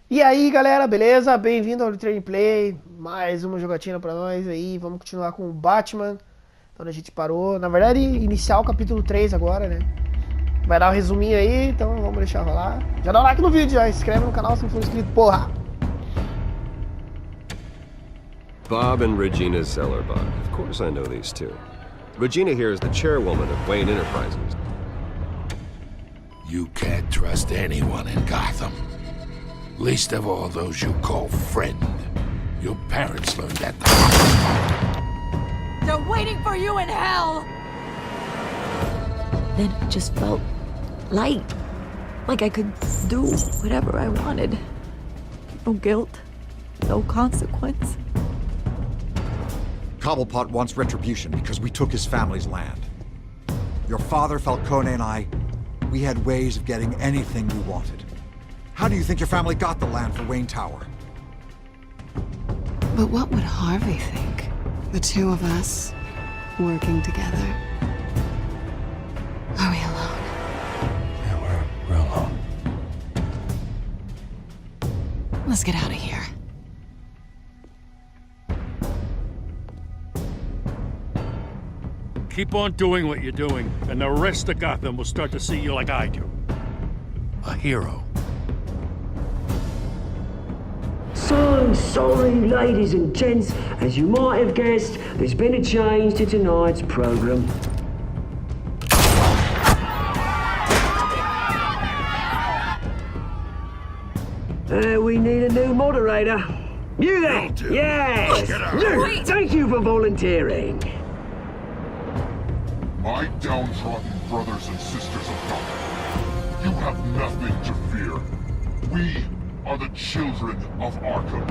E aí galera, beleza? Bem-vindo ao Training Play, mais uma jogatina pra nós aí, vamos continuar com o Batman, onde a gente parou, na verdade iniciar o capítulo 3 agora, né? Vai dar um resuminho aí, então vamos deixar rolar. Já dá um like no vídeo, já se inscreve no canal se não for inscrito, porra! Bob and Regina Zellerbach. Of course I know these two. Regina here is the chairwoman of Wayne Enterprises. You can't trust anyone in Gotham. Least of all those you call friend. Your parents learned that the They're waiting for you in hell! Then it just felt light. Like I could do whatever I wanted. No guilt. No consequence. Cobblepot wants retribution because we took his family's land. Your father, Falcone, and I, we had ways of getting anything we wanted. How do you think your family got the land for Wayne Tower? But what would Harvey think? The two of us, working together. Are we alone? Yeah, we're alone. Let's get out of here. Keep on doing what you're doing, and the rest of Gotham will start to see you like I do. A hero. So sorry, ladies and gents. As you might have guessed, there's been a change to tonight's program. We need a new moderator. You there? Yes! You! Thank you for volunteering. My downtrodden brothers and sisters of Gotham, you have nothing to fear. We are the children of Arkham.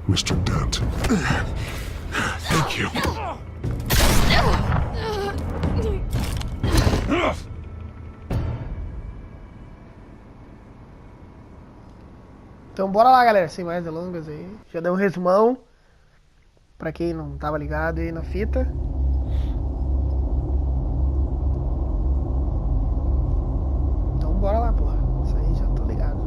Mr. Dent. Thank you. Então bora lá galera, sem mais delongas aí, já deu um resumão, pra quem não tava ligado aí na fita. Bora lá, porra. Isso aí já tô ligado.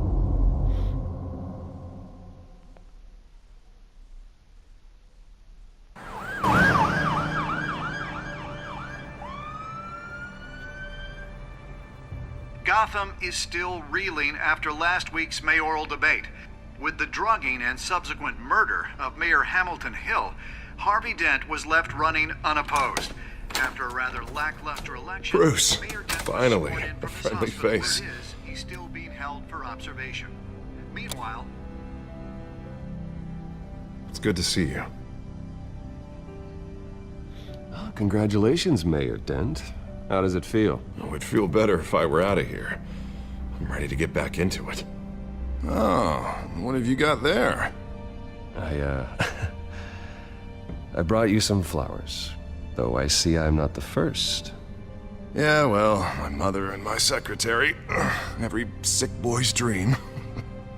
Gotham is still reeling after last week's mayoral debate. With the drugging and subsequent murder of Mayor Hamilton Hill, Harvey Dent was left running unopposed. After a rather lackluster election, Bruce, Mayor Dent finally, was sworn in a from his friendly hospital where face. it is. He's still being held for observation. Meanwhile, It's good to see you. Oh, congratulations, Mayor Dent. How does it feel? Oh, it'd feel better if I were out of here. I'm ready to get back into it. Oh, what have you got there? I brought you some flowers. Though I see I'm not the first. Yeah, well, my mother and my secretary. Every sick boy's dream.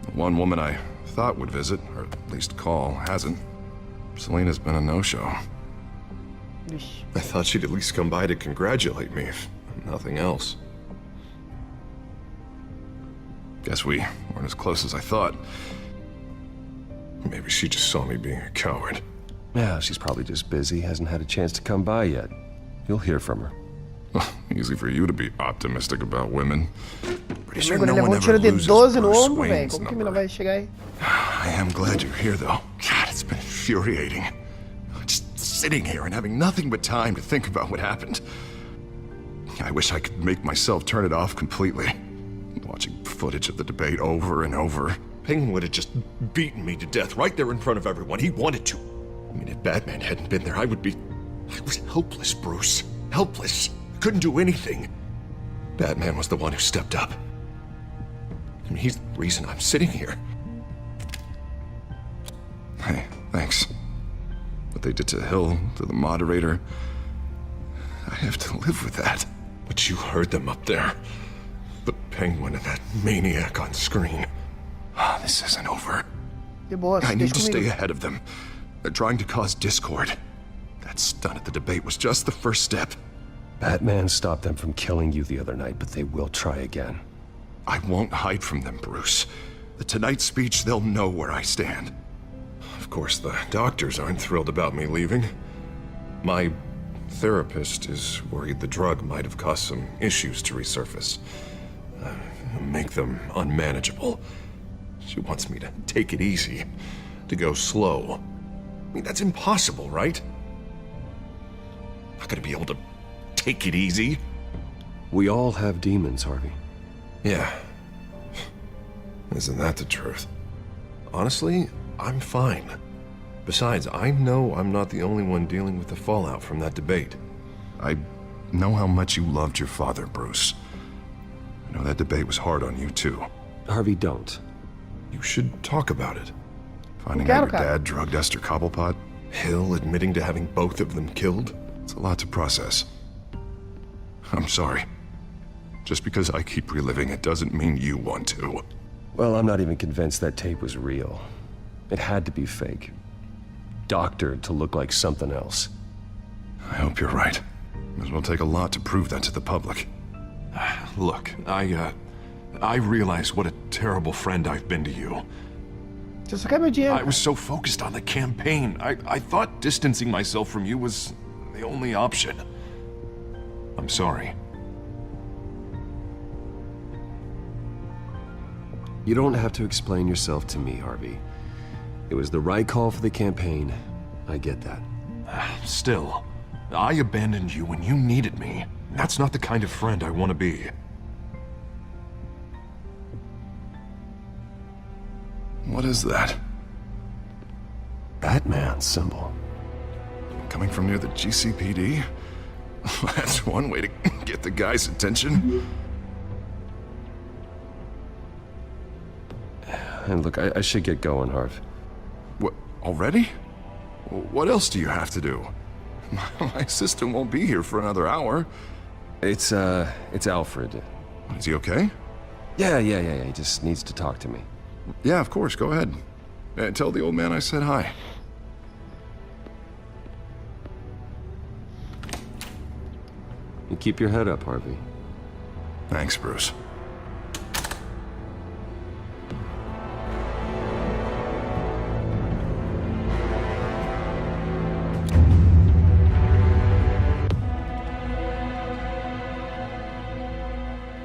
The one woman I thought would visit, or at least call, hasn't. Selena's been a no-show. I thought she'd at least come by to congratulate me, if nothing else. Guess we weren't as close as I thought. Maybe she just saw me being a coward. Yeah, she's probably just busy, hasn't had a chance to come by yet. You'll hear from her. Easy for you to be optimistic about women. Pretty sure Ele no one levou um ever tiro de loses 12 no Bruce ombro, velho. Wayne's Como que a mina number. vai chegar aí? I am glad you're here, though. God, it's been infuriating. Just sitting here and having nothing but time to think about what happened. I wish I could make myself turn it off completely. Watching footage of the debate over and over. Penguin would have just beaten me to death right there in front of everyone. He wanted to. I mean, if Batman hadn't been there, I was helpless, Bruce. Helpless. Couldn't do anything. Batman was the one who stepped up. I mean, he's the reason I'm sitting here. Hey, thanks. What they did to Hill, to the moderator, I have to live with that. But you heard them up there. The Penguin and that maniac on screen. This isn't over. De boa, I need deixa to stay comigo. ahead of them. They're trying to cause discord. That stunt at the debate was just the first step. Batman stopped them from killing you the other night, but they will try again. I won't hide from them, Bruce. The Tonight speech, they'll know where I stand. Of course, the doctors aren't thrilled about me leaving. My therapist is worried the drug might have caused some issues to resurface. Make them unmanageable. She wants me to take it easy, to go slow. I mean, that's impossible, right? Not gonna be able to take it easy. We all have demons, Harvey. Yeah. Isn't that the truth? Honestly, I'm fine. Besides, I know I'm not the only one dealing with the fallout from that debate. I know how much you loved your father, Bruce. I know that debate was hard on you, too. Harvey, don't. You should talk about it. Finding out your dad drugged Esther Cobblepot, Hill admitting to having both of them killed. It's a lot to process. I'm sorry. Just because I keep reliving it doesn't mean you want to. Well, I'm not even convinced that tape was real. It had to be fake. Doctored to look like something else. I hope you're right. It will take a lot to prove that to the public. Look, I realize what a terrible friend I've been to you. I was so focused on the campaign. I thought distancing myself from you was the only option. I'm sorry. You don't have to explain yourself to me, Harvey. It was the right call for the campaign. I get that. Still, I abandoned you when you needed me. That's not the kind of friend I want to be. What is that? Batman symbol. Coming from near the GCPD? That's one way to get the guy's attention. And look, I should get going, Harv. What, already? What else do you have to do? My assistant won't be here for another hour. It's Alfred. Is he okay? Yeah, he just needs to talk to me. Yeah, of course, go ahead. Tell the old man I said hi. You keep your head up, Harvey. Thanks, Bruce.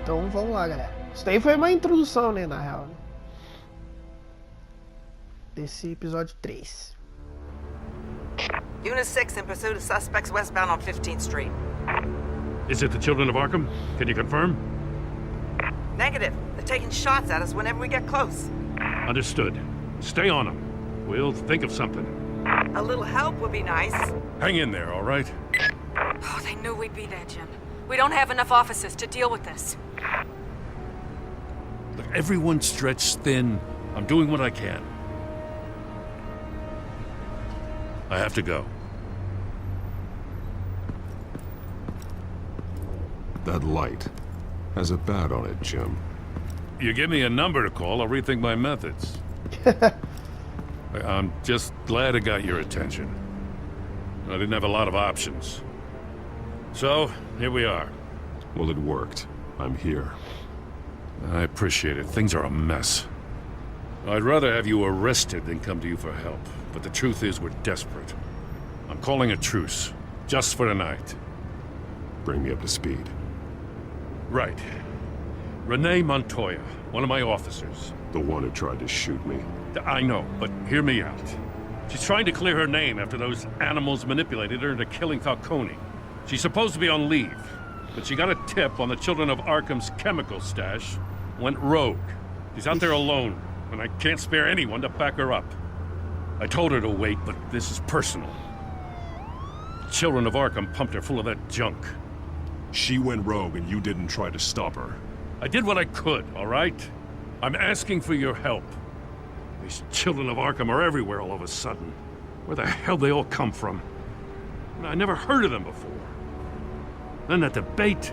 Então vamos lá, galera. Isso daí foi uma introdução, né, na real. Desse episódio 3. Unit 6 in pursuit of suspects westbound on 15th Street. Is it the children of Arkham? Can you confirm? Negative. They're taking shots at us whenever we get close. Understood. Stay on them. We'll think of something. A little help would be nice. Hang in there, all right? Oh, they knew we'd be there, Jim. We don't have enough officers to deal with this. Look, everyone's stretched thin. I'm doing what I can. I have to go. That light has a bat on it, Jim. You give me a number to call, I'll rethink my methods. I'm just glad I got your attention. I didn't have a lot of options. So, here we are. Well, it worked. I'm here. I appreciate it. Things are a mess. I'd rather have you arrested than come to you for help. But the truth is, we're desperate. I'm calling a truce. Just for tonight. Bring me up to speed. Right. Renee Montoya, one of my officers. The one who tried to shoot me. I know, but hear me out. She's trying to clear her name after those animals manipulated her into killing Falcone. She's supposed to be on leave, but she got a tip on the Children of Arkham's chemical stash, went rogue. She's out there alone, and I can't spare anyone to back her up. I told her to wait, but this is personal. The Children of Arkham pumped her full of that junk. She went rogue and you didn't try to stop her. I did what I could, all right? I'm asking for your help. These Children of Arkham are everywhere all of a sudden. Where the hell they all come from? I never heard of them before. Then that debate.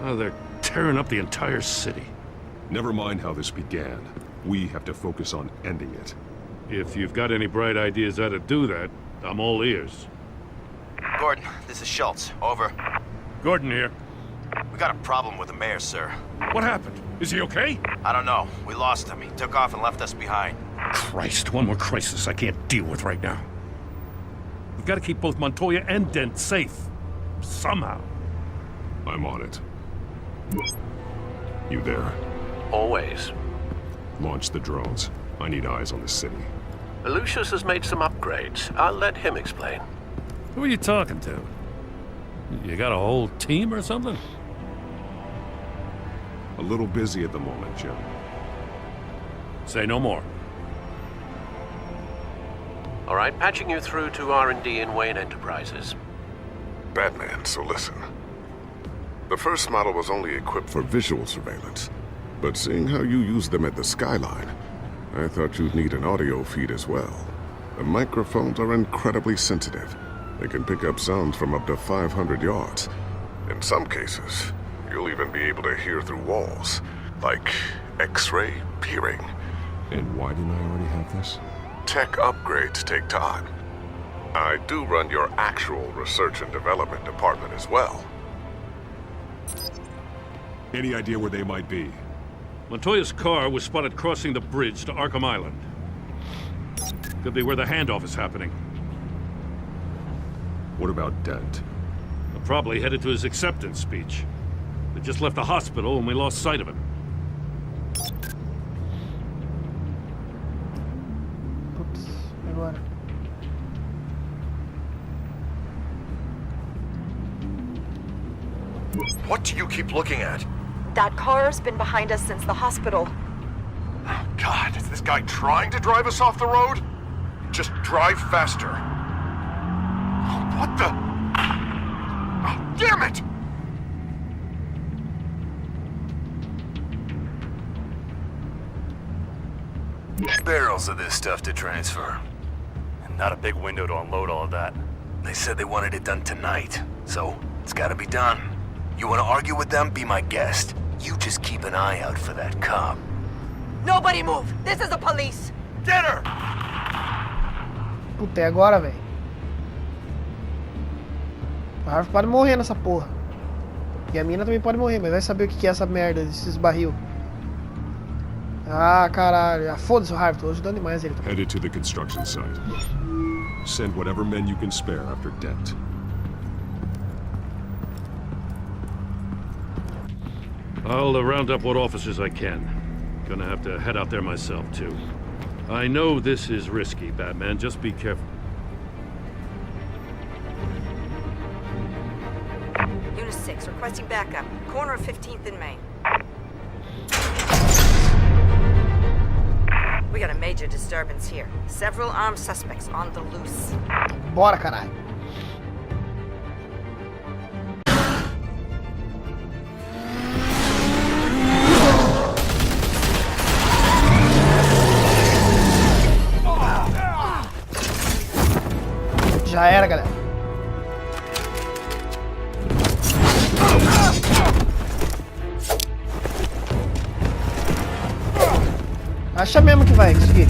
Oh, they're tearing up the entire city. Never mind how this began. We have to focus on ending it. If you've got any bright ideas how to do that, I'm all ears. Gordon, this is Schultz. Over. Gordon here. We got a problem with the mayor, sir. What happened? Is he okay? I don't know. We lost him. He took off and left us behind. Christ, one more crisis I can't deal with right now. We've got to keep both Montoya and Dent safe. Somehow. I'm on it. You there? Always. Launch the drones. I need eyes on the city. Lucius has made some upgrades. I'll let him explain. Who are you talking to? You got a whole team or something? A little busy at the moment, Jim. Say no more. All right, patching you through to R&D in Wayne Enterprises. Batman, so listen. The first model was only equipped for visual surveillance. But seeing how you use them at the skyline, I thought you'd need an audio feed as well. The microphones are incredibly sensitive. They can pick up sounds from up to 500 yards. In some cases, you'll even be able to hear through walls, like X-ray peering. And why didn't I already have this? Tech upgrades take time. I do run your actual research and development department as well. Any idea where they might be? Montoya's car was spotted crossing the bridge to Arkham Island. Could be where the handoff is happening. What about Dent? Probably headed to his acceptance speech. They just left the hospital and we lost sight of him. Putz, agora. What do you keep looking at? That car's been behind us since the hospital. God, is this guy trying to drive us off the road? Just drive faster. What the? Oh, damn it! Barrels of this stuff to transfer. And not a big window to unload all of that. They said they wanted it done tonight, so it's gotta be done. You wanna argue with them? Be my guest. You just keep an eye out for that cop. Nobody move! This is the police! Get her! Puta, é agora, velho. O Harvey pode morrer nessa porra. E a mina também pode morrer, mas vai saber o que é essa merda, esses barril. Ah, caralho. Ah, foda-se o Harvey, tô ajudando demais ele. Headed to the construction site. Send whatever men you can spare after Dent. I'll round up what officers I can. Gonna have to head out there myself, too. I know this is risky, Batman. Just be careful. Unit 6, requesting backup. Corner of 15th and Main. We got a major disturbance here. Several armed suspects on the loose. Bora, caralho. Já era, galera. Acha mesmo que vai conseguir.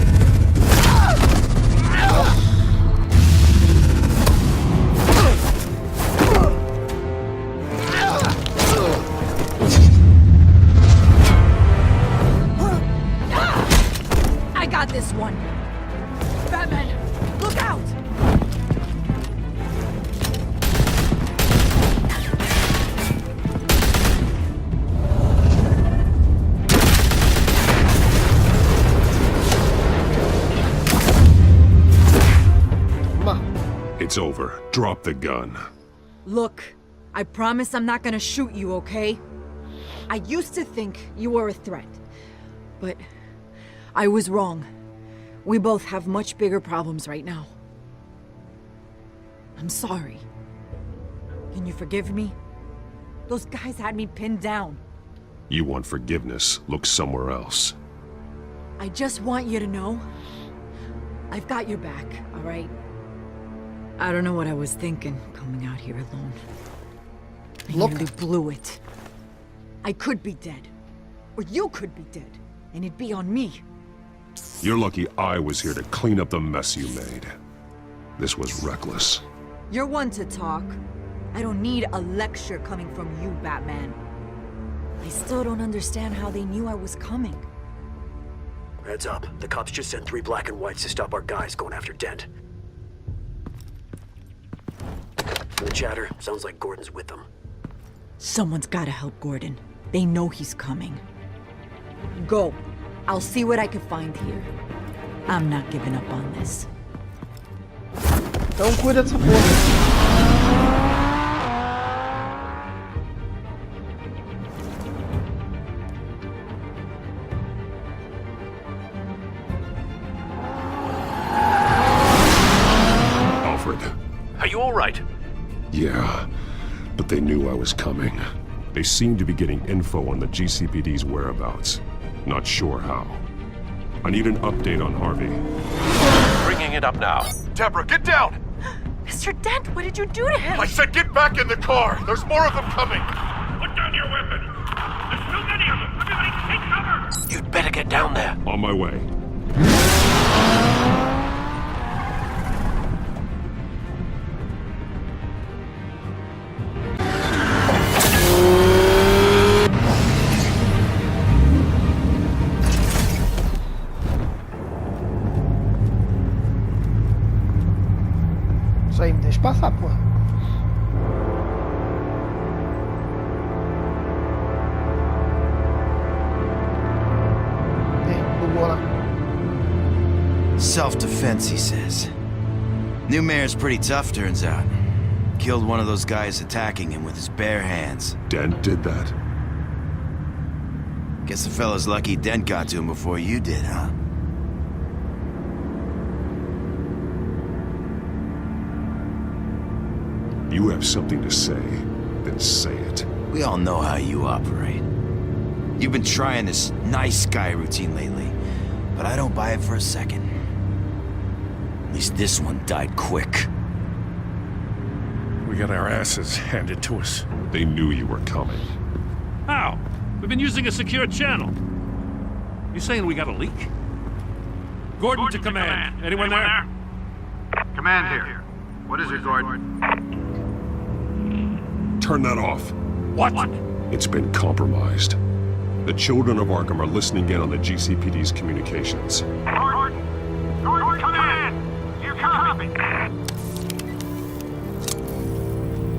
I got this one. Batman, look out! It's over. Drop the gun. Look, I promise I'm not gonna shoot you, okay? I used to think you were a threat, but I was wrong. We both have much bigger problems right now. I'm sorry. Can you forgive me? Those guys had me pinned down. You want forgiveness? Look somewhere else. I just want you to know, I've got your back, all right? I don't know what I was thinking, coming out here alone. I nearly blew it. I could be dead. Or you could be dead. And it'd be on me. You're lucky I was here to clean up the mess you made. This was reckless. You're one to talk. I don't need a lecture coming from you, Batman. I still don't understand how they knew I was coming. Heads up. The cops just sent 3 black and whites to stop our guys going after Dent. From the chatter, sounds like Gordon's with them. Someone's gotta help Gordon. They know he's coming. Go. I'll see what I can find here. I'm not giving up on this. Então cuida dessa porra. Are you all right? Yeah, but they knew I was coming. They seemed to be getting info on the GCPD's whereabouts. Not sure how. I need an update on Harvey. Bringing it up now. Deborah, get down! Mr. Dent, what did you do to him? I said get back in the car! There's more of them coming! Put down your weapon! There's too many of them! Everybody take cover! You'd better get down there. On my way. Isso aí, me deixa passar, porra. Bugou lá. Self-defense, he says. New mayor's pretty tough, turns out. Killed one of those guys attacking him with his bare hands. Dent did that? Guess the fella's lucky Dent got to him before you did, huh? You have something to say, then say it. We all know how you operate. You've been trying this nice guy routine lately, but I don't buy it for a second. At least this one died quick. We got our asses handed to us. They knew you were coming. How? We've been using a secure channel. You saying we got a leak? Gordon to command. Anyone there? Command here. What is it, Gordon? Turn that off. What? It's been compromised. The children of Arkham are listening in on the GCPD's communications. Gordon, command! You copy?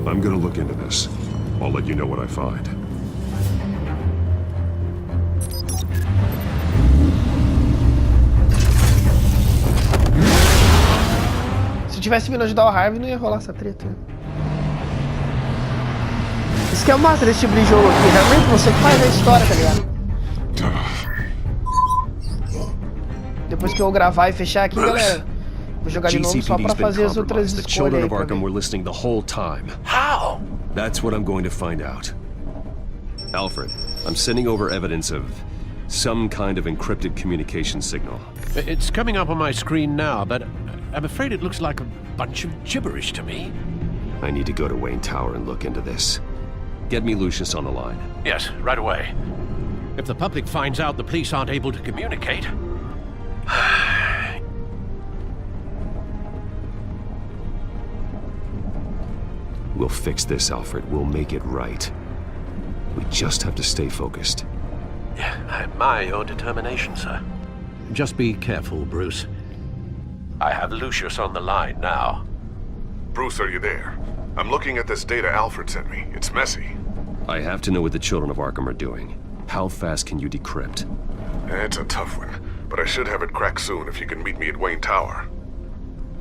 I'm gonna look into this. I'll let you know what I find. Se tivesse vindo ajudar o Harvey, não ia rolar essa treta. Isso que é o massa desse tipo de jogo aqui. Realmente você que faz a história, tá ligado? Depois que eu gravar e fechar aqui, galera, vou jogar de novo só pra fazer as outras The escolhas children aí of pra Arkham ver. were listening the whole time. How? That's what I'm going to find out. Alfred, I'm sending over evidence of some kind of encrypted communication signal. It's coming up on my screen now, but I'm afraid it looks like a bunch of gibberish to me. I need to go to Wayne Tower and look into this. Get me Lucius on the line. Yes, right away. If the public finds out the police aren't able to communicate... We'll fix this, Alfred. We'll make it right. We just have to stay focused. Yeah, I admire your determination, sir. Just be careful, Bruce. I have Lucius on the line now. Bruce, are you there? I'm looking at this data Alfred sent me. It's messy. I have to know what the children of Arkham are doing. How fast can you decrypt? It's a tough one, but I should have it cracked soon if you can meet me at Wayne Tower.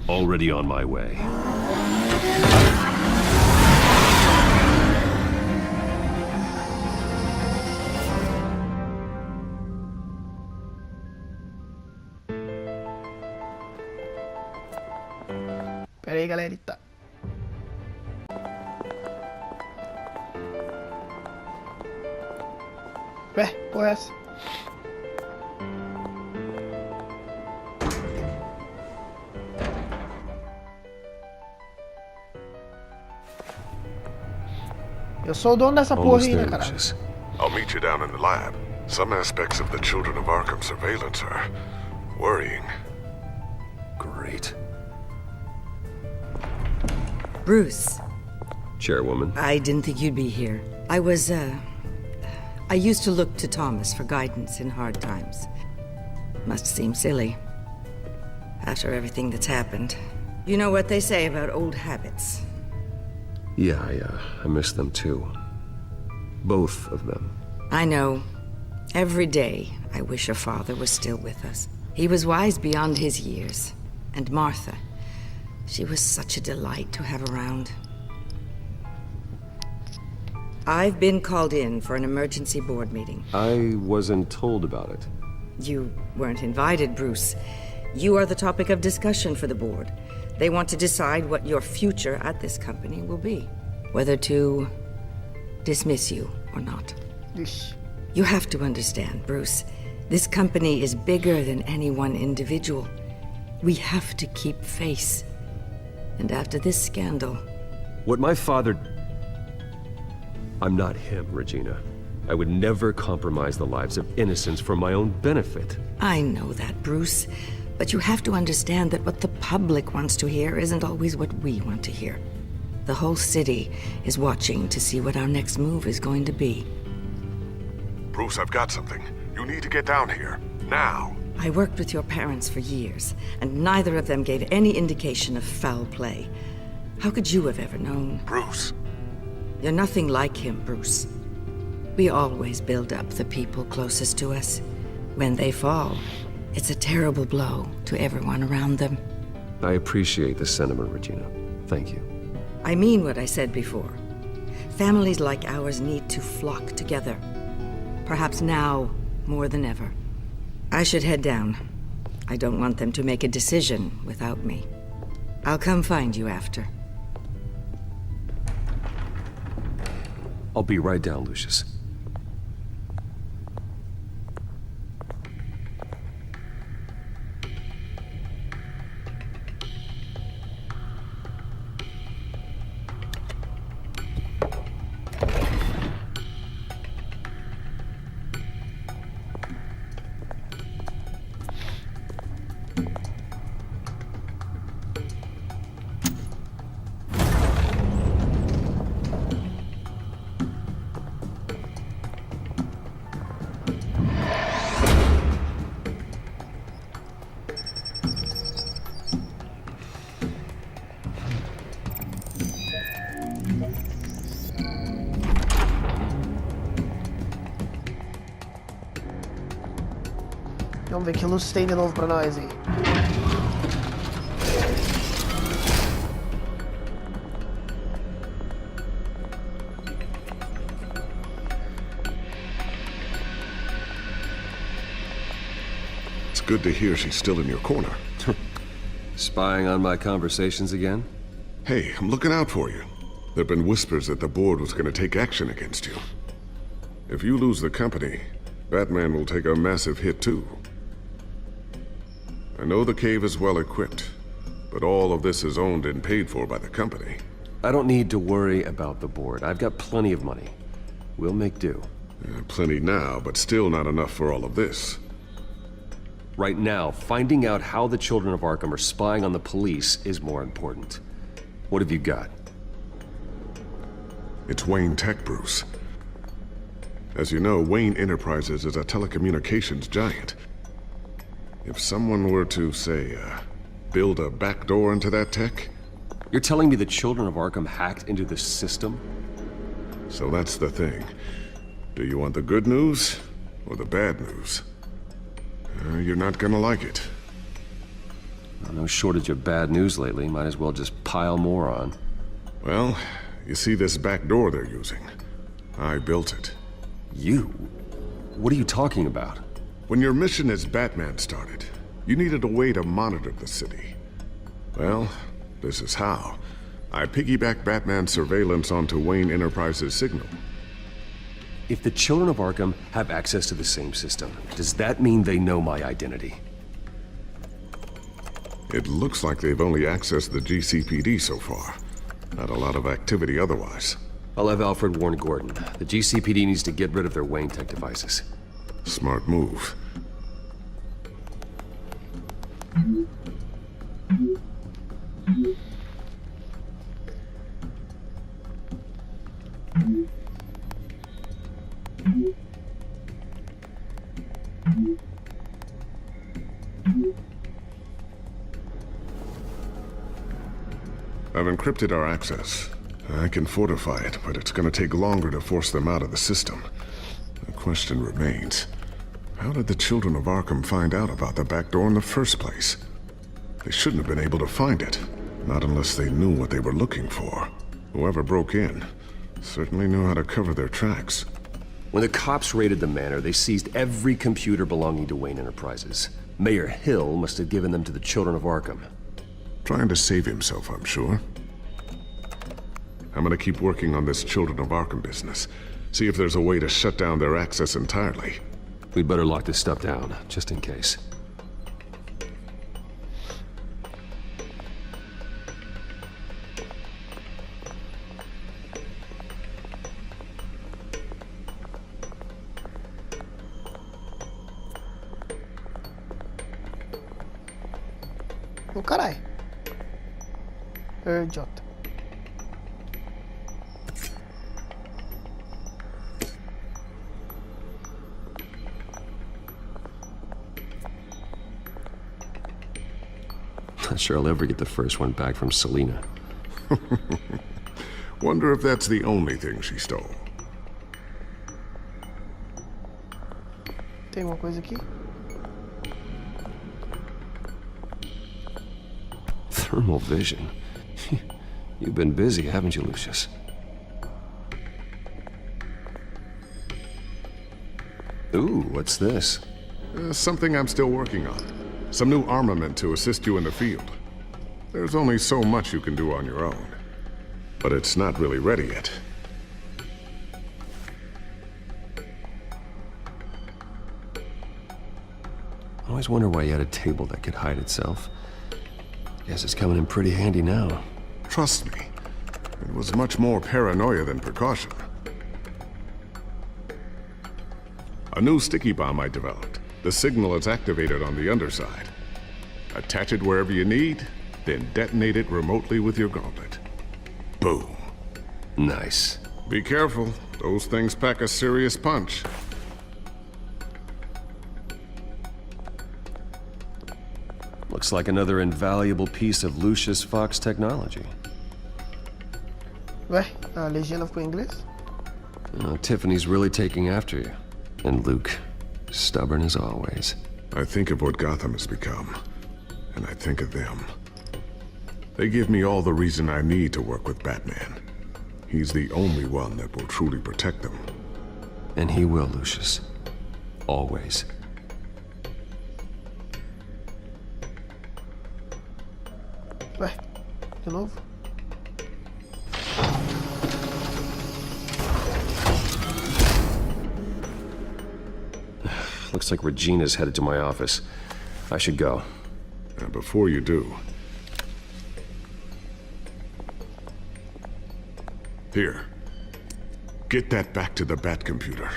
Already on my way. Pera aí, galerita. Ué, porra é essa? Eu sou o dono dessa porra Almost aí, né, there, caralho? Lucius. I'll meet you down in the lab. Some aspects of the Children of Arkham surveillance are worrying. Great. Bruce. Chairwoman. I didn't think you'd be here. I used to look to Thomas for guidance in hard times. Must seem silly. After everything that's happened. You know what they say about old habits. Yeah, I miss them too. Both of them. I know. Every day, I wish your father was still with us. He was wise beyond his years. And Martha, she was such a delight to have around. I've been called in for an emergency board meeting. I wasn't told about it. You weren't invited, Bruce. You are the topic of discussion for the board. They want to decide what your future at this company will be. Whether to dismiss you or not. You have to understand, Bruce. This company is bigger than any one individual. We have to keep face. And after this scandal... What my father... I'm not him, Regina. I would never compromise the lives of innocents for my own benefit. I know that, Bruce. But you have to understand that what the public wants to hear isn't always what we want to hear. The whole city is watching to see what our next move is going to be. Bruce, I've got something. You need to get down here. Now. I worked with your parents for years, and neither of them gave any indication of foul play. How could you have ever known? Bruce. You're nothing like him, Bruce. We always build up the people closest to us. When they fall, it's a terrible blow to everyone around them. I appreciate the sentiment, Regina. Thank you. I mean what I said before. Families like ours need to flock together. Perhaps now more than ever. I should head down. I don't want them to make a decision without me. I'll come find you after. I'll be right down, Lucius. Vamos ver que luz tem de novo pra nós aí. It's good to hear she's still in your corner. Spying on my conversations again? Hey, I'm looking out for you. There've been whispers that the board was gonna take action against you. If you lose the company, Batman will take a massive hit too. I know the cave is well equipped, but all of this is owned and paid for by the company. I don't need to worry about the board. I've got plenty of money. We'll make do. Plenty now, but still not enough for all of this. Right now, finding out how the children of Arkham are spying on the police is more important. What have you got? It's Wayne Tech, Bruce. As you know, Wayne Enterprises is a telecommunications giant. If someone were to, say, build a backdoor into that tech... You're telling me the children of Arkham hacked into the system? So that's the thing. Do you want the good news or the bad news? You're not gonna like it. No shortage of bad news lately. Might as well just pile more on. Well, you see this back door they're using? I built it. You? What are you talking about? When your mission as Batman started, you needed a way to monitor the city. Well, this is how. I piggybacked Batman's surveillance onto Wayne Enterprises' signal. If the children of Arkham have access to the same system, does that mean they know my identity? It looks like they've only accessed the GCPD so far. Not a lot of activity otherwise. I'll have Alfred warn Gordon. The GCPD needs to get rid of their Wayne Tech devices. Smart move. I've encrypted our access. I can fortify it, but it's gonna take longer to force them out of the system. The question remains, how did the children of Arkham find out about the back door in the first place? They shouldn't have been able to find it, not unless they knew what they were looking for. Whoever broke in certainly knew how to cover their tracks. When the cops raided the manor, they seized every computer belonging to Wayne Enterprises. Mayor Hill must have given them to the children of Arkham. Trying to save himself, I'm sure. I'm gonna keep working on this Children of Arkham business. See if there's a way to shut down their access entirely. We'd better lock this stuff down, just in case. Oh, carai. Idiota. Not sure I'll ever get the first one back from Selina. Wonder if that's the only thing she stole. Tem alguma coisa aqui? Thermal vision. You've been busy, haven't you, Lucius? Ooh, what's this? Something I'm still working on. Some new armament to assist you in the field. There's only so much you can do on your own. But it's not really ready yet. I always wonder why you had a table that could hide itself. Guess it's coming in pretty handy now. Trust me, it was much more paranoia than precaution. A new sticky bomb I developed. The signal is activated on the underside. Attach it wherever you need, then detonate it remotely with your gauntlet. Boom. Nice. Be careful. Those things pack a serious punch. Looks like another invaluable piece of Lucius Fox technology. Ué, a legenda ficou em inglês? Tiffany's really taking after you. And Luke, stubborn as always. I think of what Gotham has become, and I think of them. They give me all the reason I need to work with Batman. He's the only one that will truly protect them. And he will, Lucius. Always. Ué, de novo? Looks like Regina's headed to my office. I should go. And before you do... Here. Get that back to the Bat computer.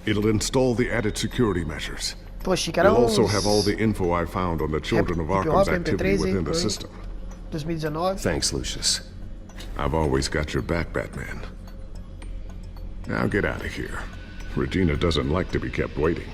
It'll install the added security measures. Poxa, que You'll era also uns... have all the info I found on the Children of Arkham's activity within the system. 2019. Thanks, Lucius. I've always got your back, Batman. Now get out of here. Regina doesn't like to be kept waiting.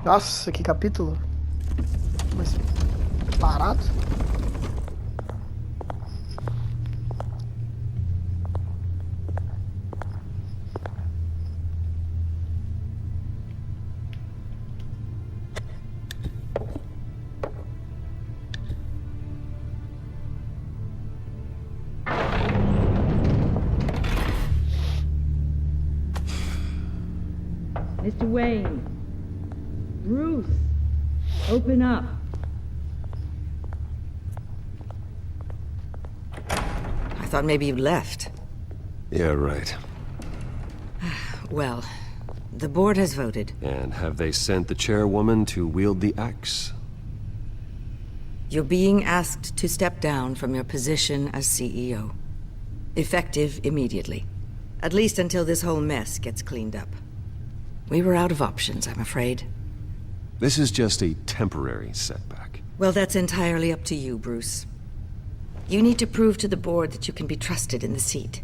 Nossa, que capítulo. Mas parado. Mr. Wayne. Bruce, open up. I thought maybe you left. Yeah, right. Well, the board has voted. And have they sent the chairwoman to wield the axe? You're being asked to step down from your position as CEO. Effective immediately. At least until this whole mess gets cleaned up. We were out of options, I'm afraid. This is just a temporary setback. Well, that's entirely up to you, Bruce. You need to prove to the board that you can be trusted in the seat.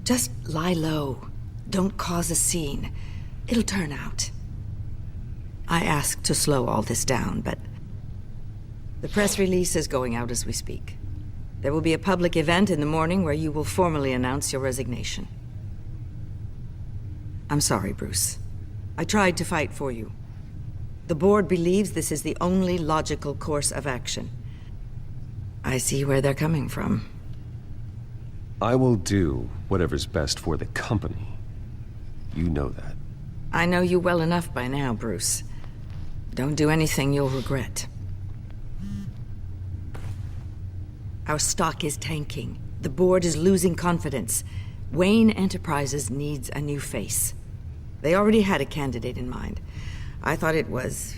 Just lie low. Don't cause a scene. It'll turn out. I asked to slow all this down, but the press release is going out as we speak. There will be a public event in the morning where you will formally announce your resignation. I'm sorry, Bruce. I tried to fight for you. The board believes this is the only logical course of action. I see where they're coming from. I will do whatever's best for the company. You know that. I know you well enough by now, Bruce. Don't do anything you'll regret. Our stock is tanking. The board is losing confidence. Wayne Enterprises needs a new face. They already had a candidate in mind. I thought it was...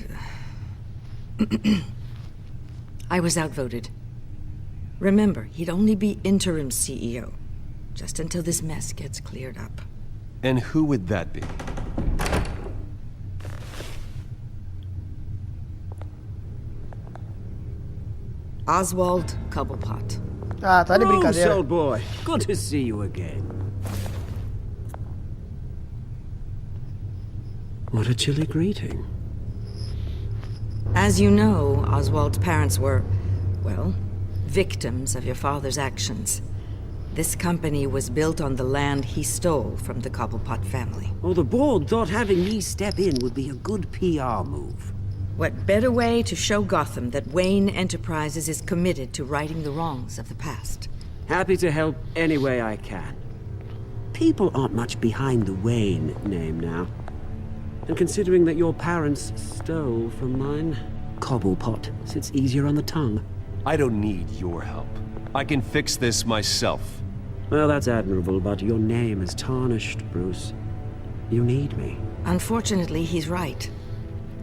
I was outvoted. Remember, he'd only be interim CEO, just until this mess gets cleared up. And who would that be? Oswald Cobblepot. Ah, tá de brincadeira. Old boy. Good to see you again. What a chilly greeting. As you know, Oswald's parents were, well, victims of your father's actions. This company was built on the land he stole from the Cobblepot family. Oh, the board thought having me step in would be a good PR move. What better way to show Gotham that Wayne Enterprises is committed to righting the wrongs of the past? Happy to help any way I can. People aren't much behind the Wayne name now. And considering that your parents stole from mine, Cobblepot sits easier on the tongue. I don't need your help. I can fix this myself. Well, that's admirable, but your name is tarnished, Bruce. You need me. Unfortunately, he's right.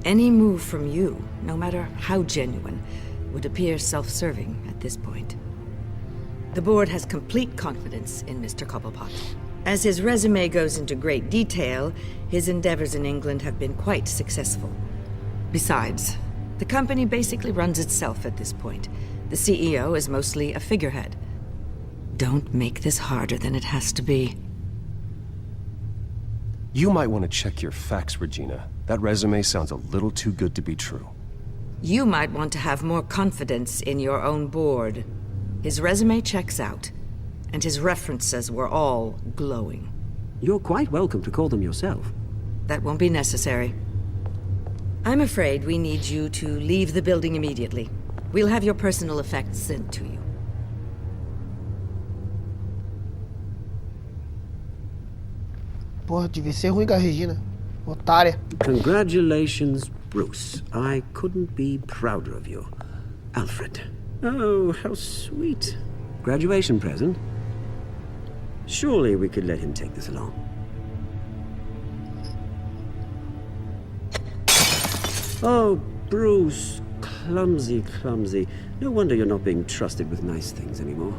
Any move from you, no matter how genuine, would appear self-serving at this point. The board has complete confidence in Mr. Cobblepot. As his resume goes into great detail, his endeavors in England have been quite successful. Besides, the company basically runs itself at this point. The CEO is mostly a figurehead. Don't make this harder than it has to be. You might want to check your facts, Regina. That resume sounds a little too good to be true. You might want to have more confidence in your own board. His resume checks out, and his references were all glowing. You're quite welcome to call them yourself. That won't be necessary. I'm afraid we need you to leave the building immediately. We'll have your personal effects sent to you. Porra, devia ser ruim com a Regina. Otária. Congratulations, Bruce. I couldn't be prouder of you. Alfred. Oh, how sweet. Graduation present. Surely we could let him take this along. Oh, Bruce. Clumsy, clumsy. No wonder you're not being trusted with nice things anymore.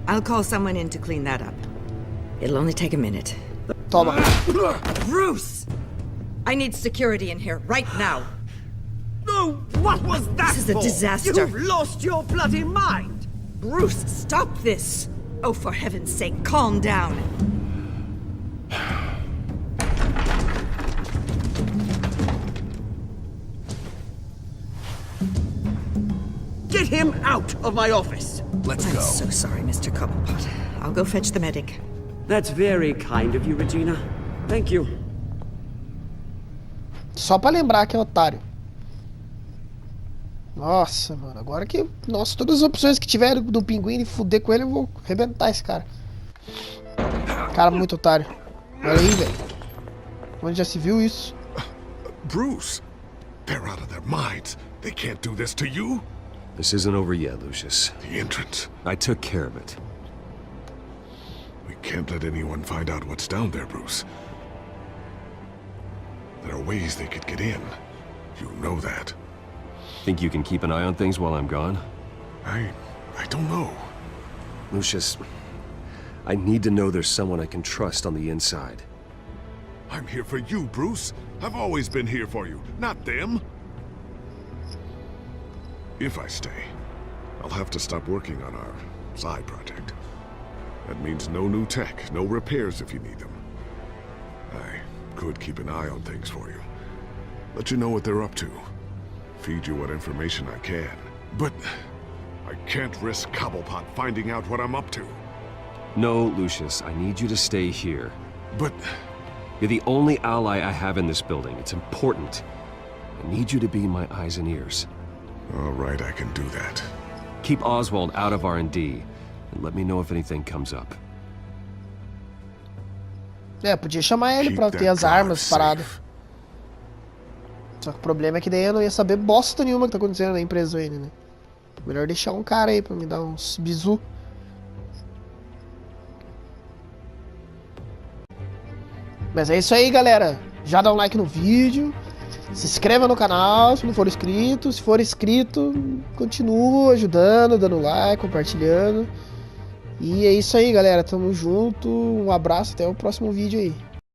I'll call someone in to clean that up. It'll only take a minute. Toma. Bruce! I need security in here, right now. No, what was that This is a for? disaster. You've lost your bloody mind! Bruce, stop this! Oh, for heaven's sake, calm down. Get him out of my office! Let's I'm go. so sorry, Mr. Cobblepot. I'll go fetch the medic. That's very kind of you, Regina. Thank you. Só pra lembrar que é otário. Nossa, mano. Agora que... Nossa, todas as opções que tiver do pinguim e fuder com ele, eu vou arrebentar esse cara. Cara muito otário. Olha aí, velho. Onde já se viu isso? Bruce, they're out of their minds. They can't do this to you. This isn't over yet, Lucius. The entrance. I took care of it. We can't let anyone find out what's down there, Bruce. There are ways they could get in. You know that. Think you can keep an eye on things while I'm gone? I don't know. Lucius, I need to know there's someone I can trust on the inside. I'm here for you, Bruce. I've always been here for you, not them. If I stay, I'll have to stop working on our side project. That means no new tech, no repairs if you need them. I could keep an eye on things for you. Let you know what they're up to. Feed you what information I can. But I can't risk Cobblepot finding out what I'm up to. No, Lucius, I need you to stay here. But... You're the only ally I have in this building. It's important. I need you to be my eyes and ears. All right, I can do that. Keep Oswald out of R&D, and let me know if anything comes up. É, podia chamar ele pra ter as armas paradas. Só que o problema é que daí eu não ia saber bosta nenhuma que tá acontecendo na empresa ainda, né? Melhor deixar um cara aí pra me dar uns bizu. Mas é isso aí, galera. Já dá um like no vídeo. Se inscreva no canal se não for inscrito. Se for inscrito, continua ajudando, dando like, compartilhando. E é isso aí, galera. Tamo junto. Um abraço, até o próximo vídeo aí.